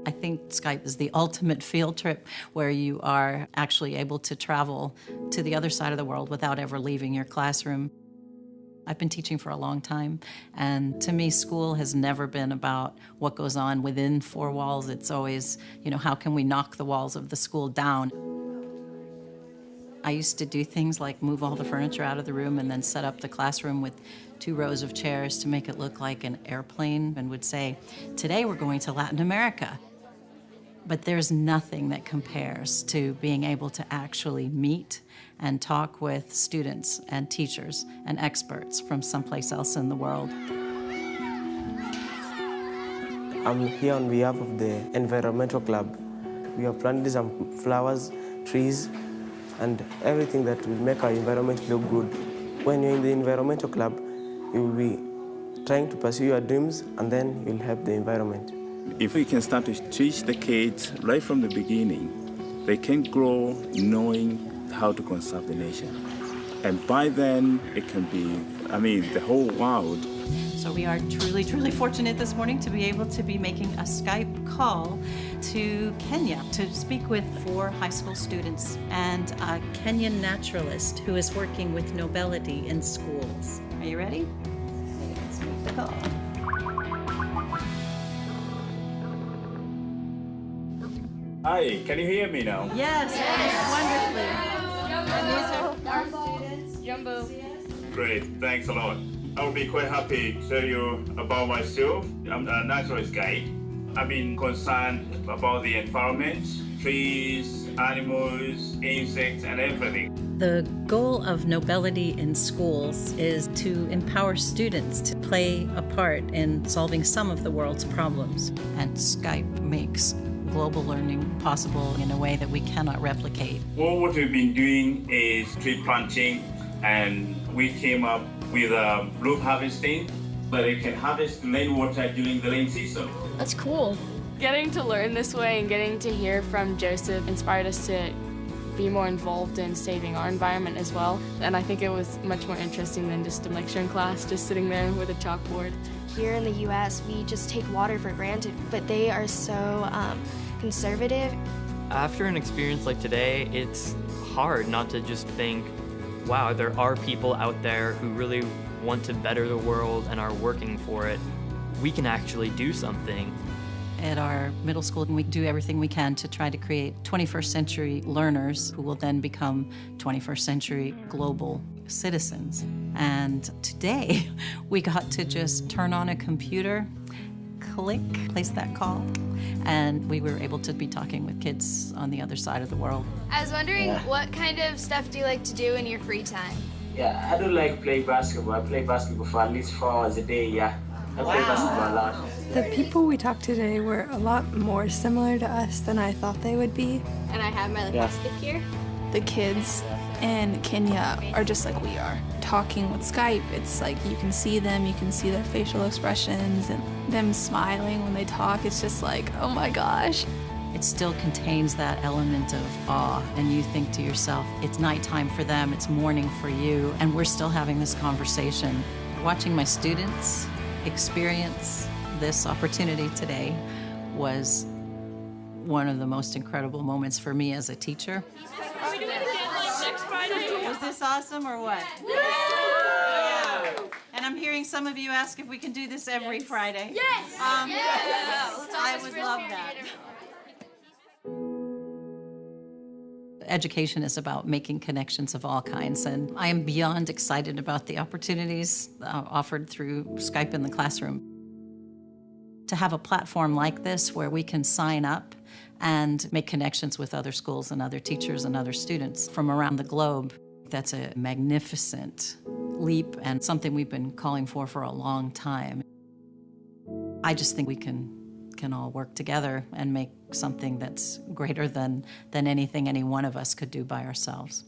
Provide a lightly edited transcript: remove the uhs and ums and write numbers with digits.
I think Skype is the ultimate field trip where you are actually able to travel to the other side of the world without ever leaving your classroom. I've been teaching for a long time, and to me, school has never been about what goes on within four walls. It's always, how can we knock the walls of the school down? I used to do things like move all the furniture out of the room and then set up the classroom with 2 rows of chairs to make it look like an airplane, and would say, today we're going to Latin America. But there's nothing that compares to being able to actually meet and talk with students and teachers and experts from someplace else in the world. I'm here on behalf of the Environmental Club. We have planted some flowers, trees, and everything that will make our environment look good. When you're in the Environmental Club, you will be trying to pursue your dreams, and then you'll help the environment. If we can start to teach the kids right from the beginning, they can grow knowing how to conserve the nation. And by then, it can be, the whole world. So we are truly, truly fortunate this morning to be able to be making a Skype call to Kenya to speak with 4 high school students and a Kenyan naturalist who is working with nobility in schools. Are you ready? Let's make the call. Hi, can you hear me now? Yes, wonderfully. And these are our students. Jumbo. Great, thanks a lot. I will be quite happy to tell you about myself. I'm a naturalist guide. I've been concerned about the environment, trees, animals, insects, and everything. The goal of nobility in schools is to empower students to play a part in solving some of the world's problems. And Skype makes global learning possible in a way that we cannot replicate. Well, what we've been doing is tree planting, and we came up with a loop harvesting, but it can harvest rainwater during the rain season. That's cool. Getting to learn this way and getting to hear from Joseph inspired us to be more involved in saving our environment as well. And I think it was much more interesting than just a lecture in class, just sitting there with a chalkboard. Here in the U.S., we just take water for granted, but they are so conservative. After an experience like today, it's hard not to just think, wow, there are people out there who really want to better the world and are working for it. We can actually do something. At our middle school, we do everything we can to try to create 21st century learners who will then become 21st century global citizens. And today, we got to just turn on a computer, click, place that call, and we were able to be talking with kids on the other side of the world. I was wondering, what kind of stuff do you like to do in your free time? Yeah, I do like playing basketball. I play basketball for at least 4 hours a day, I play basketball a lot. The people we talked to today were a lot more similar to us than I thought they would be. And I have my lipstick here. The kids in Kenya are just like we are. Talking with Skype, it's like you can see them, you can see their facial expressions, and them smiling when they talk. It's just like, oh my gosh. It still contains that element of awe, and you think to yourself, it's nighttime for them, it's morning for you, and we're still having this conversation. Watching my students experience this opportunity today was one of the most incredible moments for me as a teacher. Are we doing it again like next Friday? Was this awesome or what? Yeah. And I'm hearing some of you ask if we can do this every Friday. Yes! I would love that. Education is about making connections of all kinds, and I am beyond excited about the opportunities offered through Skype in the classroom. To have a platform like this where we can sign up and make connections with other schools and other teachers and other students from around the globe, that's a magnificent leap and something we've been calling for a long time. I just think we can all work together and make something that's greater than anything any one of us could do by ourselves.